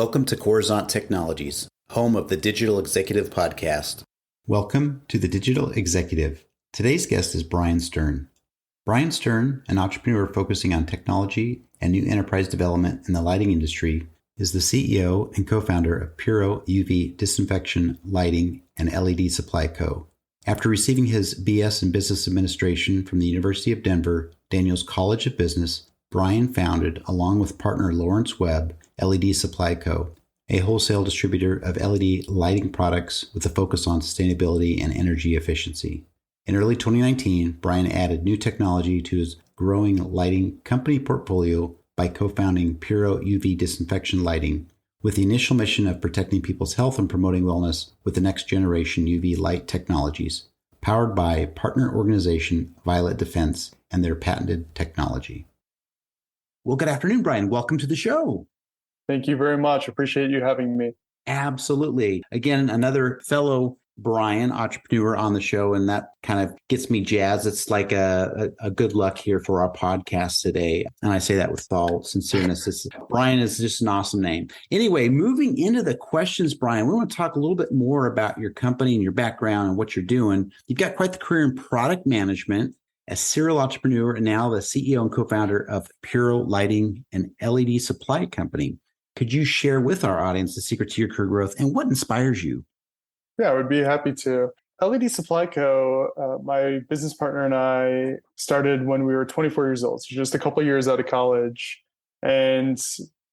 Welcome to Coruzant Technologies, home of the Digital Executive Podcast. Welcome to the Digital Executive. Today's guest is Brian Stern. Brian Stern, an entrepreneur focusing on technology and new enterprise development in the lighting industry, is the CEO and co-founder of Puro UV Disinfection Lighting and LED Supply Co. After receiving his BS in Business Administration from the University of Denver, Daniels College of Business, Brian founded, along with partner Lawrence Webb, LED Supply Co., a wholesale distributor of LED lighting products with a focus on sustainability and energy efficiency. In early 2019, Brian added new technology to his growing lighting company portfolio by co-founding Puro UV Disinfection Lighting, with the initial mission of protecting people's health and promoting wellness with the next generation UV light technologies, powered by partner organization Violet Defense and their patented technology. Well, good afternoon, Brian. Welcome to the show. Thank you very much. Appreciate you having me. Absolutely. Again, another fellow Brian entrepreneur on the show, and that kind of gets me jazzed. It's like a good luck here for our podcast today. And I say that with all sincereness. Brian is just an awesome name. Anyway, moving into the questions, Brian, we want to talk a little bit more about your company and your background and what you're doing. You've got quite the career in product management, a serial entrepreneur, and now the CEO and co-founder of Puro Lighting and LED Supply Company. Could you share with our audience the secret to your career growth and what inspires you? Yeah, I would be happy to. LED Supply Co., my business partner and I started when we were 24 years old, so just a couple of years out of college. And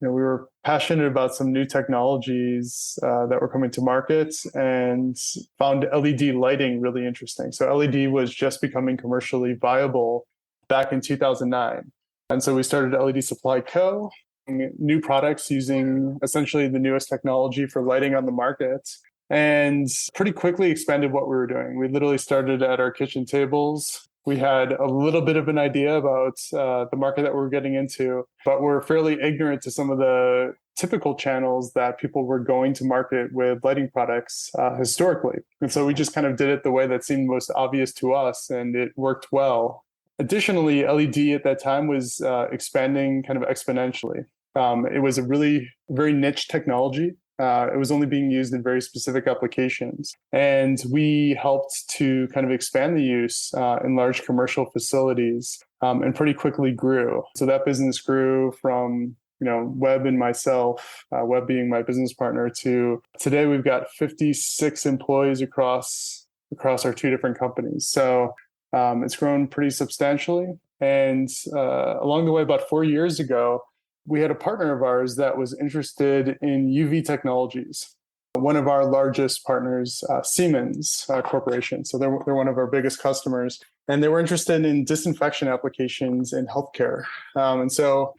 we were passionate about some new technologies that were coming to market and found LED lighting really interesting. So LED was just becoming commercially viable back in 2009. And so we started LED Supply Co., new products using essentially the newest technology for lighting on the market, and pretty quickly expanded what we were doing. We literally started at our kitchen tables. We had a little bit of an idea about the market that we were getting into, but we're fairly ignorant to some of the typical channels that people were going to market with lighting products historically. And so we just kind of did it the way that seemed most obvious to us, and it worked well. Additionally, LED at that time was expanding kind of exponentially. It was a really very niche technology. It was only being used in very specific applications. And we helped to kind of expand the use in large commercial facilities and pretty quickly grew. So that business grew from, Webb and myself, Webb being my business partner, to today we've got 56 employees across our two different companies. So it's grown pretty substantially. And along the way, about 4 years ago, we had a partner of ours that was interested in UV technologies. One of our largest partners, Siemens Corporation. So they're one of our biggest customers. And they were interested in disinfection applications in healthcare. And so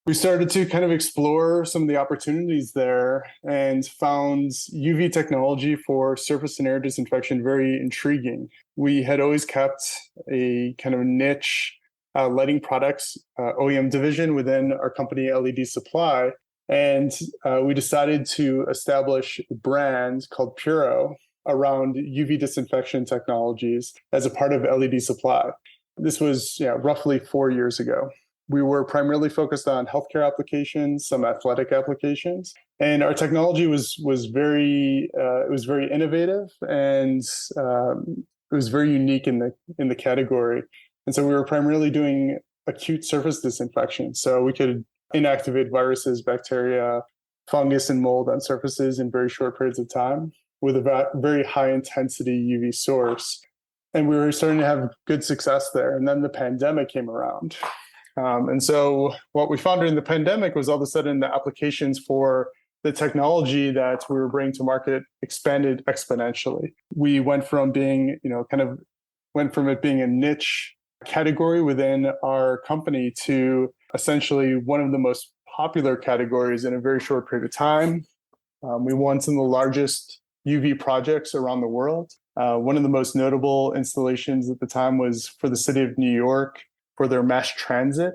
we started to kind of explore some of the opportunities there and found UV technology for surface and air disinfection very intriguing. We had always kept a kind of niche lighting products OEM division within our company LED Supply. And we decided to establish a brand called Puro around UV disinfection technologies as a part of LED Supply. This was roughly 4 years ago. We were primarily focused on healthcare applications, some athletic applications, and our technology was very innovative, and it was very unique in the category. And so we were primarily doing acute surface disinfection. So we could inactivate viruses, bacteria, fungus, and mold on surfaces in very short periods of time with a very high intensity UV source. And we were starting to have good success there. And then the pandemic came around. And so what we found during the pandemic was all of a sudden the applications for the technology that we were bringing to market expanded exponentially. We went from being, from it being a niche category within our company to essentially one of the most popular categories in a very short period of time. We won some of the largest UV projects around the world. One of the most notable installations at the time was for the city of New York for their mass transit,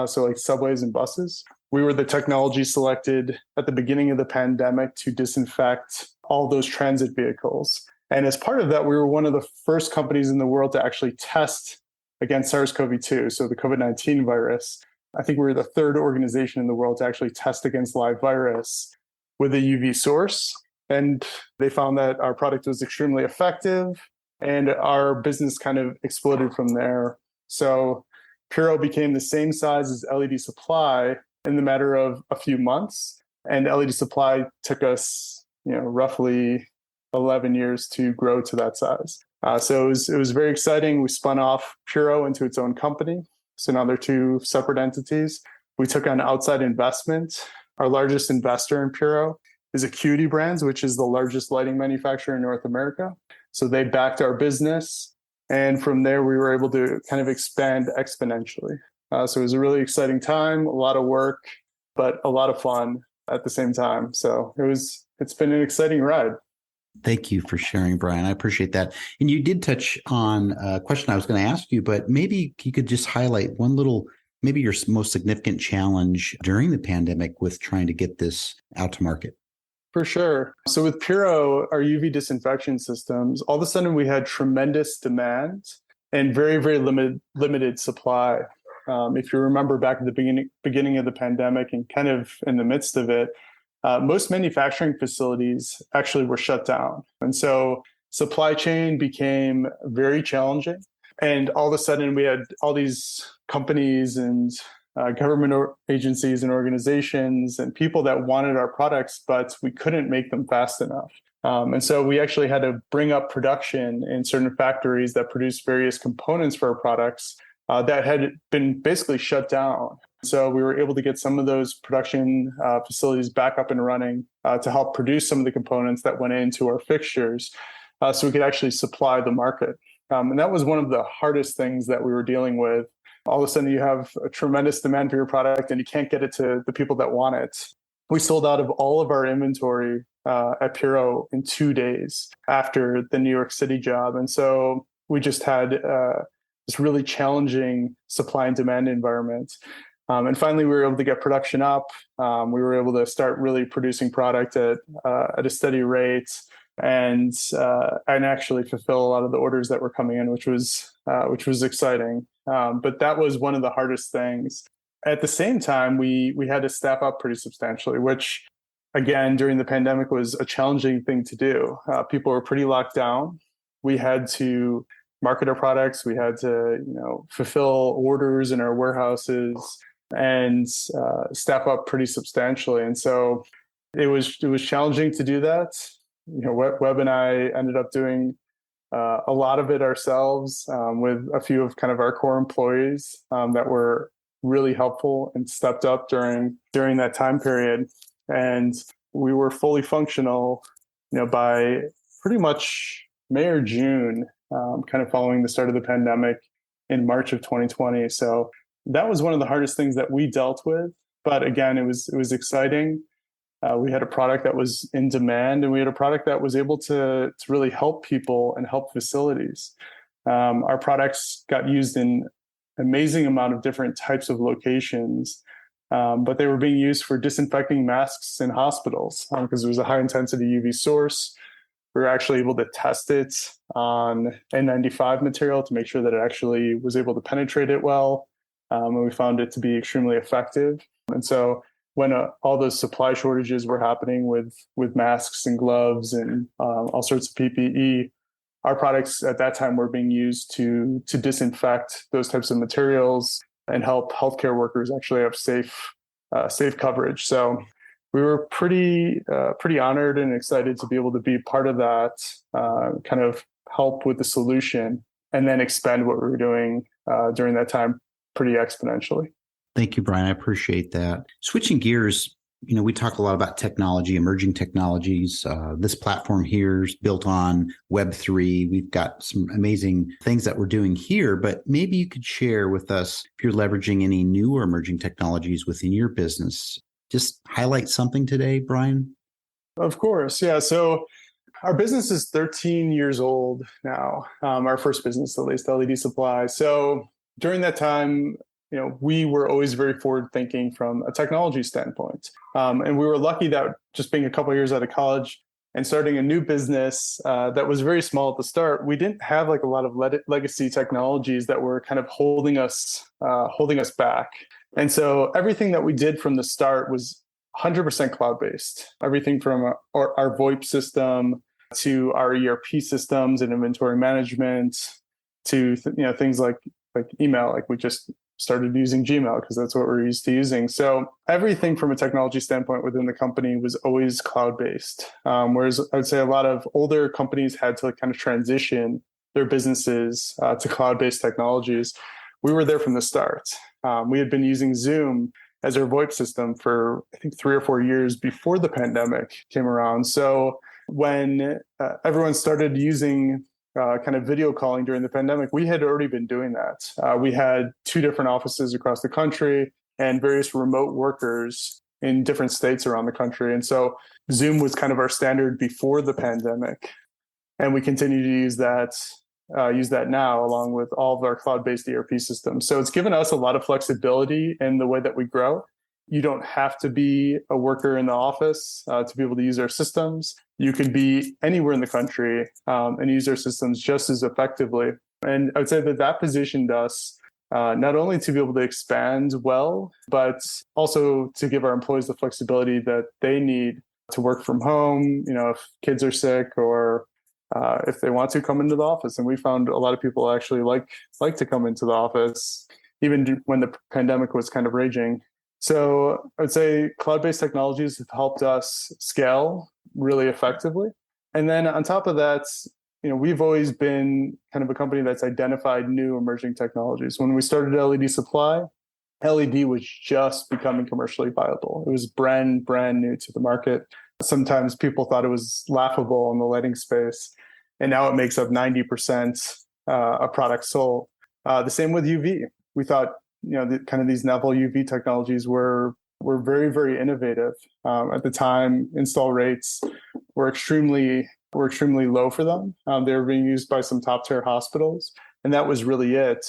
so like subways and buses. We were the technology selected at the beginning of the pandemic to disinfect all those transit vehicles. And as part of that, we were one of the first companies in the world to actually test against SARS-CoV-2, so the COVID-19 virus. I think we were the third organization in the world to actually test against live virus with a UV source. And they found that our product was extremely effective, and our business kind of exploded from there. So Puro became the same size as LED Supply in the matter of a few months. And LED Supply took us, roughly 11 years to grow to that size. So it was very exciting. We spun off Puro into its own company. So now they're two separate entities. We took on outside investment. Our largest investor in Puro is Acuity Brands, which is the largest lighting manufacturer in North America. So they backed our business. And from there, we were able to kind of expand exponentially. So it was a really exciting time, a lot of work, but a lot of fun at the same time. So it's been an exciting ride. Thank you for sharing, Brian. I appreciate that. And you did touch on a question I was going to ask you, but maybe you could just highlight maybe your most significant challenge during the pandemic with trying to get this out to market. For sure. So with Puro, our UV disinfection systems, all of a sudden we had tremendous demand and very, very limited supply. If you remember back at the beginning of the pandemic and kind of in the midst of it, most manufacturing facilities actually were shut down. And so supply chain became very challenging. And all of a sudden we had all these companies and government agencies and organizations and people that wanted our products, but we couldn't make them fast enough. And so we actually had to bring up production in certain factories that produce various components for our products that had been basically shut down. So we were able to get some of those production facilities back up and running to help produce some of the components that went into our fixtures so we could actually supply the market. And that was one of the hardest things that we were dealing with. All of a sudden you have a tremendous demand for your product and you can't get it to the people that want it. We sold out of all of our inventory at Puro in 2 days after the New York City job. And so we just had this really challenging supply and demand environment. And finally, we were able to get production up. We were able to start really producing product at a steady rate and actually fulfill a lot of the orders that were coming in, which was exciting. But that was one of the hardest things. At the same time, we had to staff up pretty substantially, which again, during the pandemic was a challenging thing to do. People were pretty locked down. We had to market our products. We had to, fulfill orders in our warehouses and staff up pretty substantially. And so it was challenging to do that. Webb and I ended up doing a lot of it ourselves with a few of kind of our core employees that were really helpful and stepped up during that time period. And we were fully functional, by pretty much May or June, kind of following the start of the pandemic in March of 2020. So that was one of the hardest things that we dealt with. But again, it was exciting. We had a product that was in demand, and we had a product that was able to really help people and help facilities. Our products got used in an amazing amount of different types of locations, but they were being used for disinfecting masks in hospitals because there was a high intensity UV source. We were actually able to test it on N95 material to make sure that it actually was able to penetrate it well. And we found it to be extremely effective. And so when all those supply shortages were happening with masks and gloves and all sorts of PPE, our products at that time were being used to disinfect those types of materials and help healthcare workers actually have safe coverage. So we were pretty honored and excited to be able to be part of that, kind of help with the solution and then expand what we were doing during that time pretty exponentially. Thank you, Brian. I appreciate that. Switching gears, we talk a lot about technology, emerging technologies. This platform here is built on Web3. We've got some amazing things that we're doing here, but maybe you could share with us if you're leveraging any new or emerging technologies within your business. Just highlight something today, Brian. Of course. Yeah. So our business is 13 years old now. Our first business, at least, LED Supply. So during that time, we were always very forward thinking from a technology standpoint. And we were lucky that just being a couple of years out of college and starting a new business that was very small at the start, we didn't have like a lot of legacy technologies that were kind of holding us back. And so everything that we did from the start was 100% cloud-based. Everything from our VoIP system to our ERP systems and inventory management to things like email. Like we just started using Gmail because that's what we're used to using. So everything from a technology standpoint within the company was always cloud-based. Whereas I would say a lot of older companies had to kind of transition their businesses to cloud-based technologies. We were there from the start. We had been using Zoom as our VoIP system for, I think, 3 or 4 years before the pandemic came around. So when everyone started using kind of video calling during the pandemic, we had already been doing that. We had 2 different offices across the country and various remote workers in different states around the country. And so Zoom was kind of our standard before the pandemic. And we continue to use that now along with all of our cloud-based ERP systems. So it's given us a lot of flexibility in the way that we grow. You don't have to be a worker in the office to be able to use our systems. You could be anywhere in the country and use our systems just as effectively. And I would say that positioned us not only to be able to expand well, but also to give our employees the flexibility that they need to work from home, if kids are sick or if they want to come into the office. And we found a lot of people actually like to come into the office, even when the pandemic was kind of raging. So I would say cloud-based technologies have helped us scale really effectively. And then on top of that, we've always been kind of a company that's identified new emerging technologies. When we started LED Supply, LED was just becoming commercially viable. It was brand new to the market. Sometimes people thought it was laughable in the lighting space, and now it makes up 90% of products sold. The same with UV. We thought, kind of these novel UV technologies were very, very innovative. At the time, install rates were extremely low for them. They were being used by some top-tier hospitals, and that was really it.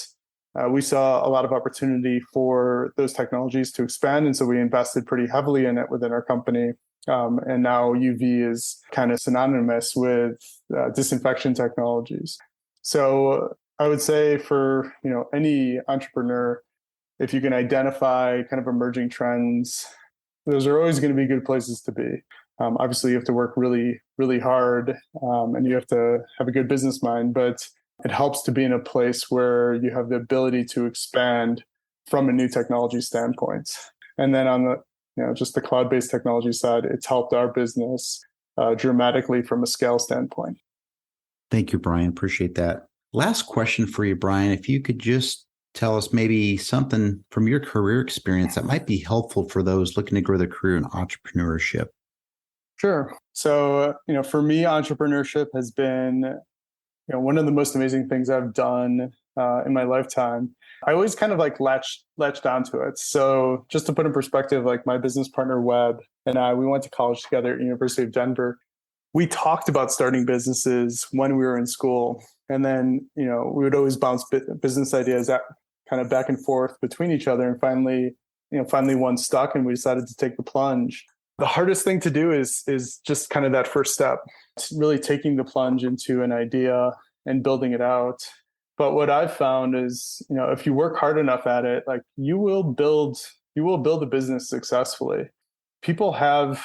We saw a lot of opportunity for those technologies to expand, and so we invested pretty heavily in it within our company. And now UV is kind of synonymous with disinfection technologies. So I would say for any entrepreneur, if you can identify kind of emerging trends, those are always going to be good places to be. Obviously, you have to work really, really hard, and you have to have a good business mind, but it helps to be in a place where you have the ability to expand from a new technology standpoint. And then on the just the cloud-based technology side, it's helped our business dramatically from a scale standpoint. Thank you, Brian. Appreciate that. Last question for you, Brian. If you could just tell us maybe something from your career experience that might be helpful for those looking to grow their career in entrepreneurship. Sure. So, for me, entrepreneurship has been, one of the most amazing things I've done in my lifetime. I always kind of latched onto it. So just to put in perspective, like my business partner, Webb, and we went to college together at University of Denver. We talked about starting businesses when we were in school. And then, we would always bounce business ideas kind of back and forth between each other. And finally one stuck and we decided to take the plunge. The hardest thing to do is just kind of that first step. It's really taking the plunge into an idea and building it out. But what I've found is, if you work hard enough at it, like you will build a business successfully. People have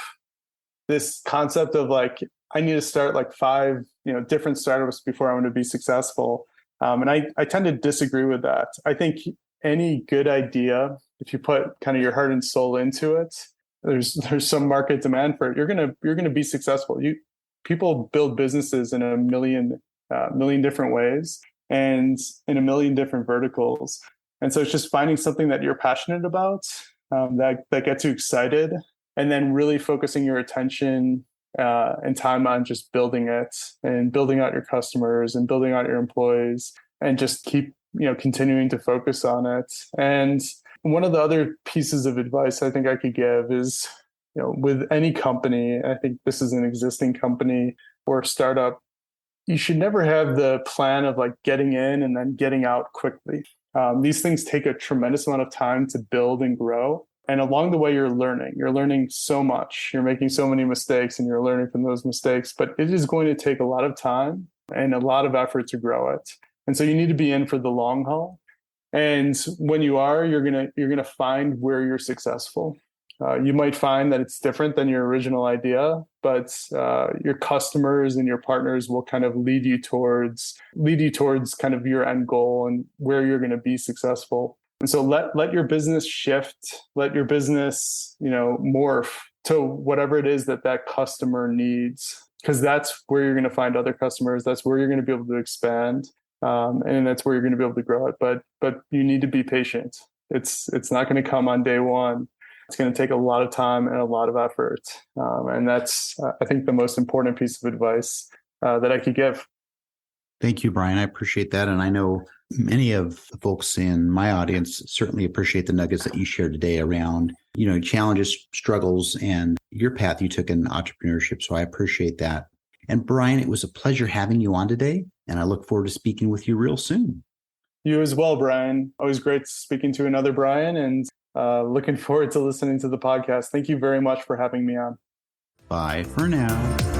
this concept of like, I need to start like 5, different startups before I'm going to be successful. And I tend to disagree with that. I think any good idea, if you put kind of your heart and soul into it, there's some market demand for it. You're gonna be successful. People build businesses in a million different ways and in a million different verticals. And so it's just finding something that you're passionate about, that gets you excited, and then really focusing your attention and time on just building it and building out your customers and building out your employees, and just keep continuing to focus on it. And one of the other pieces of advice I think I could give is, with any company, I think this is an existing company or a startup, you should never have the plan of like getting in and then getting out quickly. These things take a tremendous amount of time to build and grow. And along the way, you're learning so much, you're making so many mistakes and you're learning from those mistakes, but it is going to take a lot of time and a lot of effort to grow it. And so you need to be in for the long haul. And when you are, you're going to find where you're successful. You might find that it's different than your original idea, but your customers and your partners will kind of lead you towards kind of your end goal and where you're going to be successful. And so let your business shift, let your business, morph to whatever it is that customer needs, because that's where you're going to find other customers. That's where you're going to be able to expand, and that's where you're going to be able to grow it. But you need to be patient. It's not going to come on day one. It's going to take a lot of time and a lot of effort. And that's, I think, the most important piece of advice that I could give. Thank you, Brian. I appreciate that. And I know many of the folks in my audience certainly appreciate the nuggets that you shared today around, challenges, struggles, and your path you took in entrepreneurship. So I appreciate that. And Brian, it was a pleasure having you on today. And I look forward to speaking with you real soon. You as well, Brian. Always great speaking to another Brian, and looking forward to listening to the podcast. Thank you very much for having me on. Bye for now.